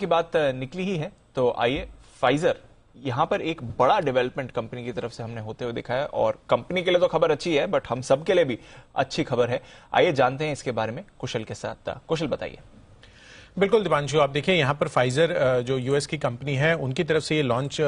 की बात निकली ही है तो आइए, फाइजर यहां पर एक बड़ा डेवलपमेंट कंपनी की तरफ से हमने होते हुए दिखाया और कंपनी के लिए तो खबर अच्छी है बट हम सब के लिए भी अच्छी खबर है। आइए जानते हैं इसके बारे में कुशल के साथ। कुशल बताइए। बिल्कुल दीपांशु, आप देखिए यहाँ पर फाइजर जो यूएस की कंपनी है उनकी तरफ से ये लॉन्च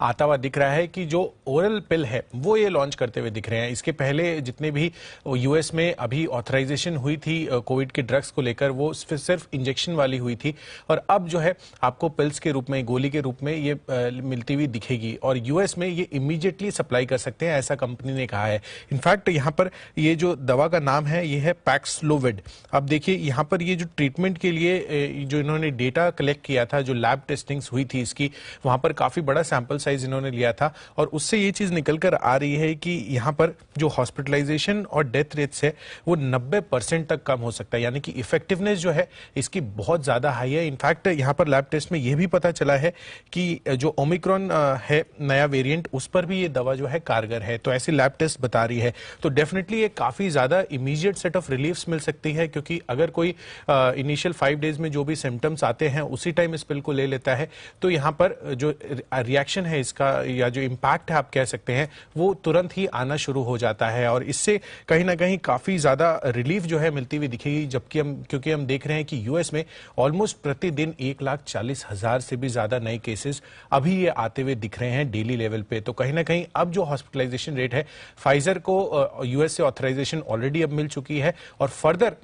आता हुआ दिख रहा है कि जो ओरल पिल है वो ये लॉन्च करते हुए दिख रहे हैं। इसके पहले जितने भी यूएस में अभी ऑथराइजेशन हुई थी कोविड के ड्रग्स को लेकर वो सिर्फ इंजेक्शन वाली हुई थी और अब जो है आपको पिल्स के रूप में, गोली के रूप में ये मिलती हुई दिखेगी और यूएस में ये इमीडिएटली सप्लाई कर सकते हैं, ऐसा कंपनी ने कहा है। इनफैक्ट यहाँ पर ये जो दवा का नाम है ये है पैक्सलोविड। अब देखिए यहाँ पर ये जो ट्रीटमेंट के लिए जो इन्होंने डेटा कलेक्ट किया था, जो लैब टेस्टिंग्स हुई थी इसकी, वहां पर काफी बड़ा सैंपल साइज इन्होंने लिया था और उससे ये चीज निकल कर आ रही है कि यहाँ पर जो हॉस्पिटलाइजेशन और डेथ रेट्स है वो 90% तक कम हो सकता है, यानी कि इफेक्टिवनेस जो है इसकी बहुत ज्यादा हाई है। इनफैक्ट यहाँ पर लैब टेस्ट में यह भी पता चला है कि जो ओमिक्रॉन है नया वेरिएंट, उस पर भी ये दवा जो है कारगर है, तो ऐसी लैब टेस्ट बता रही है। तो डेफिनेटली ये काफी ज्यादा इमीडिएट सेट ऑफ रिलीफ्स मिल सकती है, क्योंकि अगर कोई इनिशियल 5 डेज में जो भी सिम्टम्स आते हैं उसी टाइम इस पिल को ले लेता है तो यहाँ पर जो रिएक्शन है इसका या जो इम्पैक्ट है आप कह सकते हैं वो तुरंत ही आना शुरू हो जाता है और इससे कहीं ना कहीं काफी ज्यादा रिलीफ जो है मिलती हुई दिखेगी। जबकि क्योंकि हम देख रहे हैं कि यूएस में ऑलमोस्ट प्रतिदिन 1,40,000 से भी ज्यादा नए केसेस अभी ये आते हुए दिख रहे हैं डेली लेवल पे। तो कहीं ना कहीं अब जो हॉस्पिटलाइजेशन रेट है, फाइजर को यूएस से ऑथराइजेशन ऑलरेडी अब मिल चुकी है और फर्दर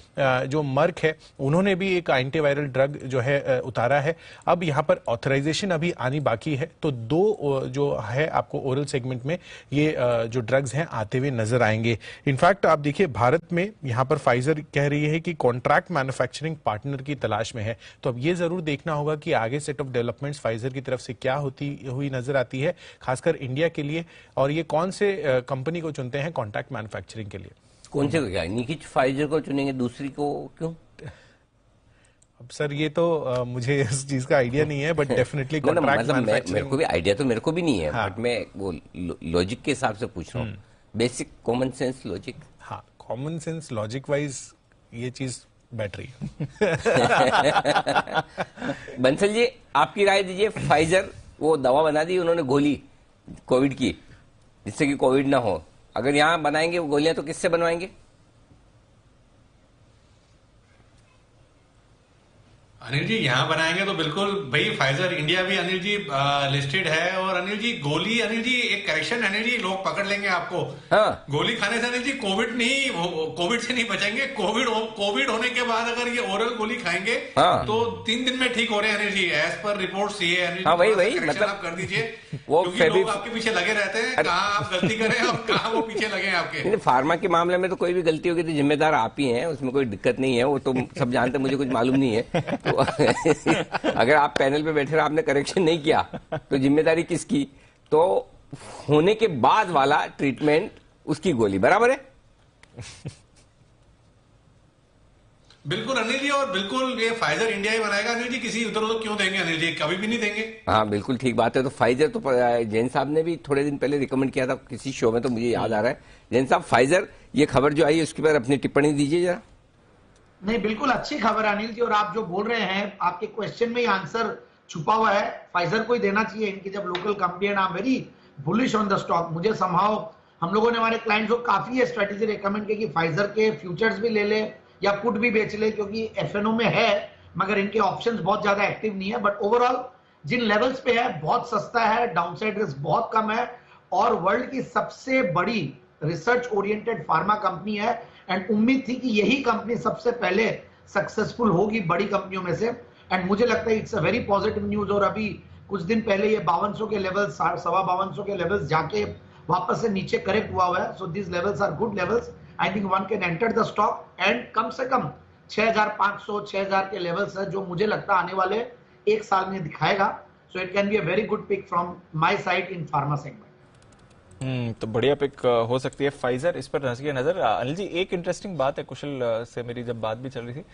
जो मर्क है उन्होंने भी एक एंटीवायरल ड्रग जो है उतारा है। अब यहां पर ऑथराइजेशन अभी आनी बाकी है, तो 2 जो है आपको ओरल सेगमेंट में ये जो ड्रग्स हैं आते हुए नजर आएंगे। इनफैक्ट आप देखिए भारत में यहां पर फाइजर कह रही है कि कॉन्ट्रैक्ट मैन्युफैक्चरिंग पार्टनर की तलाश में है, तो अब ये जरूर देखना होगा कि आगे सेट ऑफ डेवलपमेंट्स फाइजर की तरफ से क्या होती हुई नजर आती है, खासकर इंडिया के लिए, और ये कौन से कंपनी को चुनते हैं कॉन्ट्रैक्ट मैन्युफैक्चरिंग के लिए। कौन से क्या निखिच फाइजर को चुनेंगे, दूसरी को क्यों? अब सर ये तो मुझे इस चीज का आइडिया नहीं है, बट डेफिनेटली कॉन्ट्रैक्ट मैन्युफैक्चरिंग मेरे को भी आइडिया तो मेरे को भी नहीं है। हाँ। बट मैं वो लॉजिक के हिसाब से पूछ रहा हूँ, बेसिक कॉमन सेंस लॉजिक। हाँ, कॉमन सेंस लॉजिक वाइज ये चीज बैठ रही है। बंसल जी, आपकी राय दीजिए। फाइजर वो दवा बना दी उन्होंने, गोली कोविड की, जिससे कि कोविड ना हो। अगर यहाँ बनाएंगे वो गोलियां तो किससे बनवाएंगे? अनिल जी यहाँ बनाएंगे तो बिल्कुल भाई, फाइजर इंडिया भी अनिल जी लिस्टेड है। और अनिल जी गोली, अनिल जी एक करेक्शन, अनिल जी लोग पकड़ लेंगे आपको। हाँ। गोली खाने से अनिल जी कोविड से नहीं बचेंगे। कोविड होने के बाद अगर ये ओरल गोली खाएंगे हाँ। तो 3 दिन में ठीक हो रहे हैं Anil ji, as per report ये है। हाँ, वही मतलब आप कर दीजिए वो क्योंकि लोग आपके पीछे लगे रहते हैं, कहाँ आप गलती करें और कहाँ वो पीछे लगे आपके। फार्मा के मामले में तो कोई भी गलती होगी तो जिम्मेदार आप ही हैं, उसमें कोई दिक्कत नहीं है। वो तो सब जानते, मुझे कुछ मालूम नहीं है। तो अगर आप पैनल पे बैठे आपने करेक्शन नहीं किया तो जिम्मेदारी किसकी? तो होने के बाद वाला ट्रीटमेंट उसकी गोली, बराबर है। बिल्कुल अनिल जी, और बिल्कुल ये फाइजर इंडिया ही बनाएगा अनिल जी, किसी उधर उधर क्यों देंगे अनिल जी, कभी भी नहीं देंगे। हाँ बिल्कुल ठीक बात है। तो फाइजर तो जैन साहब ने भी थोड़े दिन पहले रिकमेंड किया था किसी शो में, तो मुझे याद आ रहा है। जैन साहब, फाइजर ये खबर जो आई उसके पर अपनी टिप्पणी दीजिए जरा। नहीं, बिल्कुल अच्छी खबर अनिल जी, और आप जो बोल रहे हैं आपके क्वेश्चन में ही आंसर छुपा हुआ है। फाइजर को ही देना चाहिए, इनकी जब लोकल कंपनी है। I am very bullish on the stock. मुझे संभाव हम लोगों ने हमारे क्लाइंट्स को काफी ये स्ट्रेटेजी रिकमेंड की कि फाइजर के फ्यूचर्स भी ले ले या पुट भी बेच ले, क्योंकि एफएनओ में है मगर इनके ऑप्शंस बहुत ज्यादा एक्टिव नहीं है। बट ओवरऑल जिन लेवल्स पे है बहुत सस्ता है, डाउनसाइड रिस्क बहुत कम है और वर्ल्ड की सबसे बड़ी रिसर्च ओरिएंटेड फार्मा कंपनी है। एंड उम्मीद थी कि यही कंपनी सबसे पहले सक्सेसफुल होगी बड़ी कंपनियों में से। एंड मुझे लगता है it's a very positive news. और अभी कुछ दिन पहले ये 5200 के लेवल, 5250 के लेवल्स जाके वापस से नीचे करेक्ट हुआ है। So this levels are good levels. I think one can enter the stock and कम से कम 6500 6000 के लेवल्स है जो मुझे लगता है आने वाले 1 साल में दिखाएगा। So it can be a very good pick from my side in pharma segment. तो बढ़िया पिक हो सकती है फाइजर, इस पर रखिए नजर। अनिल जी, एक इंटरेस्टिंग बात है, कुशल से मेरी जब बात भी चल रही थी,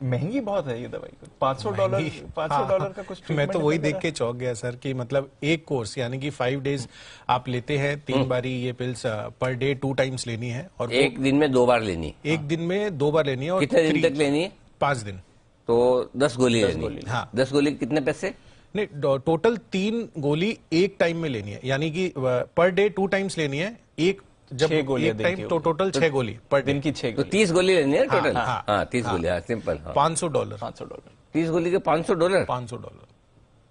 महंगी बहुत है ये दवाई। $500 का कुछ। मैं तो वही देख के चौंक गया सर कि मतलब एक कोर्स यानी कि 5 डेज आप लेते हैं, 3 बारी ये पिल्स पर डे 2 टाइम्स लेनी है और एक दिन में 2 बार लेनी, एक दिन में 2 बार लेनी है। और कितने दिन तक लेनी है? 5 दिन। तो 10 गोली लेनी। हाँ। 10 गोली के कितने पैसे? नहीं, टोटल 3 गोली एक टाइम में लेनी है, यानी कि पर डे 2 टाइम्स लेनी है। एक जब 6 गोलियां एक टाइम तो टोटल 6 गोली पर दिन की 6 तो 30 गोली लेनी है टोटल। हाँ, हाँ 30 गोली, हाँ सिंपल। $500 $500 30 गोली के $500 $500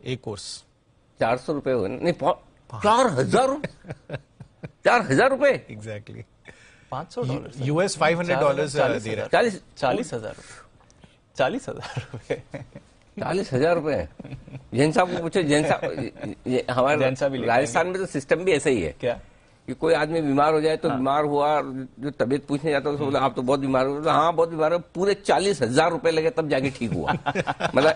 एक कोर्स। 400 रुपए हो नहीं 4,000 4,000 एग्जैक्टली। $500 US $500 दे रहा है। 40,000 रुपए 40,000 रुपए। जैन साहब को पूछो, जैन साहब हमारे जैन साहब भी लेके राजस्थान में तो सिस्टम भी ऐसा ही है क्या कि कोई आदमी बीमार हो जाए तो बीमार हुआ, जो तबीयत पूछने जाता है उसको बोला आप तो बहुत बीमार हो, तो हाँ बहुत बीमार हो, पूरे 40,000 रुपए लगे तब जाके ठीक हुआ। मतलब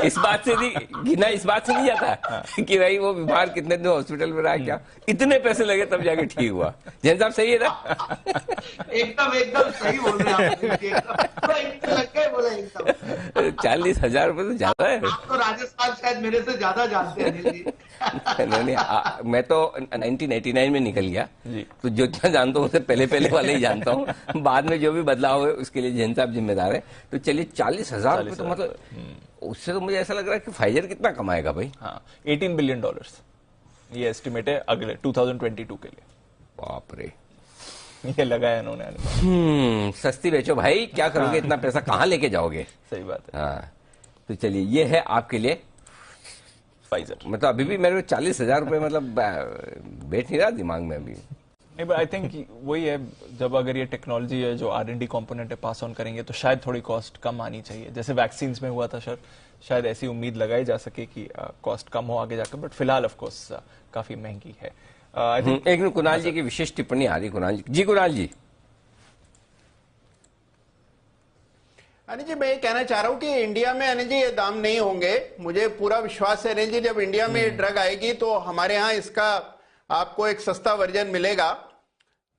इस बात से नहीं गिना, इस बात से नहीं जाता कि भाई वो बीमार कितने दिन हॉस्पिटल में रहा, क्या इतने पैसे लगे तब जाके ठीक हुआ। जैन साहब सही है ना? एकदम सही बोल रहे हैं आप। लग गए बोले एकदम। 40,000 रुपए तो ज्यादा है। आप तो राजस्थान शायद मेरे से ज्यादा जानते हैं अनिल जी। नहीं, मैं तो 1989 में निकल गया, तो जो इतना जानता हूँ उससे पहले वाले ही जानता हूँ। बाद में जो भी बदलाव हुए उसके लिए जैन साहब जिम्मेदार है। तो चलिए 40,000 रुपए तो मतलब उससे तो मुझे ऐसा लग रहा है कि फाइजर कितना कमाएगा भाई। हाँ, $18 बिलियन ये एस्टिमेट है अगले 2022 के लिए। बाप रे, ये लगाया इन्होंने। सस्ती बेचो भाई, क्या करोगे इतना पैसा, कहाँ लेके जाओगे? सही बात है। हाँ, तो चलिए ये है आपके लिए फाइजर। मतलब अभी भी मेरे 40,000 रुपए मतलब बैठ नहीं रहा दिमाग में अभी। नहीं, बट आई थिंक वही है, जब अगर ये टेक्नोलॉजी है जो R&D कंपोनेंट है पास ऑन करेंगे तो शायद थोड़ी कॉस्ट कम आनी चाहिए, जैसे वैक्सीन में हुआ था सर। शायद ऐसी उम्मीद लगाई जा सके कि कॉस्ट कम हो आगे जाकर, बट फिलहाल ऑफ कोर्स काफी महंगी है। आई थिंक एक कुणाल जी की विशेष टिप्पणी आ रही। कुणाल जी, कुणाल जी। अनिल जी, मैं ये कहना चाह रहा हूं कि इंडिया में अनिल जी ये दाम नहीं होंगे। मुझे पूरा विश्वास है अनिल जी, जब इंडिया में ये ड्रग आएगी तो हमारे यहाँ इसका आपको एक सस्ता वर्जन मिलेगा।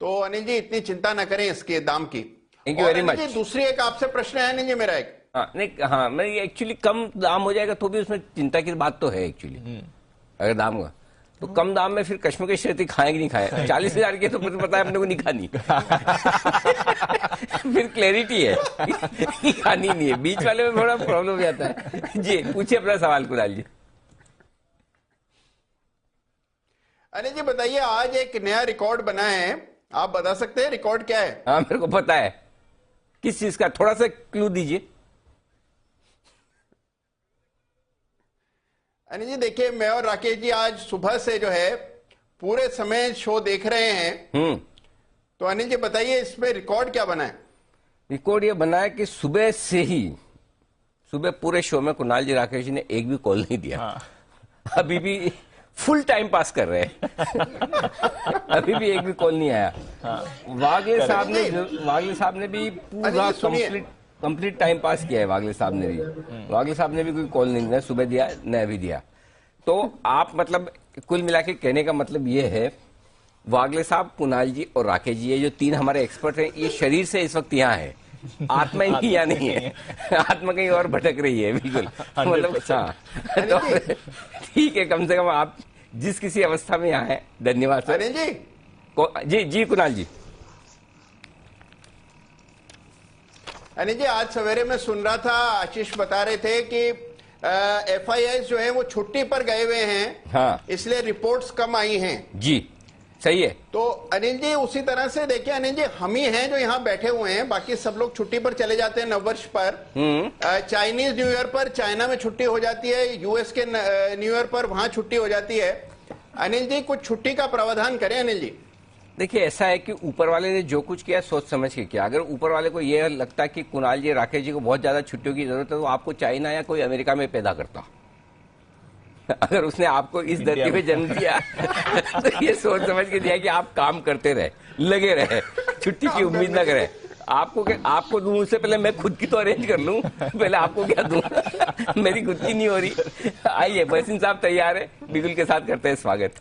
तो अनिल जी इतनी चिंता न करें इसके दाम की। Thank you very much. दूसरी एक आपसे प्रश्न है अनिल जी मेरा एक। हाँ, मैं एक्चुअली कम दाम हो जाएगा तो भी उसमें चिंता की बात तो है एक्चुअली। अगर दाम का तो कम दाम में फिर कश्मकश रहती, खाएंगे नहीं खाए। 40,000 के तो फिर पता है अपने को नहीं खानी। फिर क्लैरिटी है कि खानी नहीं है। बीच वाले में थोड़ा प्रॉब्लम हो जाता है। जी पूछिए अपना सवाल कुणाल जी। अनिल जी बताइए, आज एक नया रिकॉर्ड बना है, आप बता सकते हैं रिकॉर्ड क्या है? हाँ मेरे को पता है, किस चीज का, थोड़ा सा क्लू दीजिए। अनिल जी देखिए, मैं और राकेश जी आज सुबह से जो है पूरे समय शो देख रहे हैं। तो अनिल जी बताइए इसमें रिकॉर्ड क्या बना है? रिकॉर्ड ये बना है कि सुबह से ही, सुबह पूरे शो में कुणाल जी राकेश जी ने एक भी कॉल नहीं दिया। अभी भी फुल टाइम पास कर रहे हैं। अभी भी एक भी कॉल नहीं आया। वागले साहब ने भी पूरा कंप्लीट टाइम पास किया है। वागले साहब ने भी कोई कॉल नहीं दिया, सुबह दिया न अभी दिया। तो आप मतलब कुल मिला के कहने का मतलब ये है, वागले साहब, कुणाल जी और राकेश जी, ये जो 3 हमारे एक्सपर्ट हैं, ये शरीर से इस वक्त यहाँ है, आत्मा ही यहाँ नहीं है। आत्मा कहीं और भटक रही है बिल्कुल। मतलब तो ठीक है, कम से कम आप जिस किसी अवस्था में यहाँ है। धन्यवाद सर। जी कुणाल जी। अनिल जी आज सवेरे में सुन रहा था, आशीष बता रहे थे कि FIS जो है वो छुट्टी पर गए हुए हैं। हाँ, इसलिए रिपोर्ट्स कम आई हैं। जी सही है। तो अनिल जी उसी तरह से देखिए अनिल जी, हम ही हैं जो यहाँ बैठे हुए हैं, बाकी सब लोग छुट्टी पर चले जाते हैं नववर्ष पर। चाइनीज न्यू ईयर पर चाइना में छुट्टी हो जाती है, US के न्यू ईयर पर वहां छुट्टी हो जाती है। अनिल जी कुछ छुट्टी का प्रावधान करें अनिल जी। देखिए ऐसा है कि ऊपर वाले ने जो कुछ किया सोच समझ के किया। अगर ऊपर वाले को यह लगता कि कुणाल जी राकेश जी को बहुत ज्यादा छुट्टियों की जरूरत है तो आपको चाइना या कोई अमेरिका में पैदा करता। अगर उसने आपको इस धरती पे जन्म दिया तो ये सोच समझ के दिया कि आप काम करते रहे, लगे रहे, छुट्टी की उम्मीद ना करें। आपको दूं उससे पहले मैं खुद की तो अरेंज कर लूं, पहले आपको क्या दूं? मेरी खुद की नहीं हो रही। आइए बहसिन साहब तैयार है, बिगुल के साथ करते हैं स्वागत।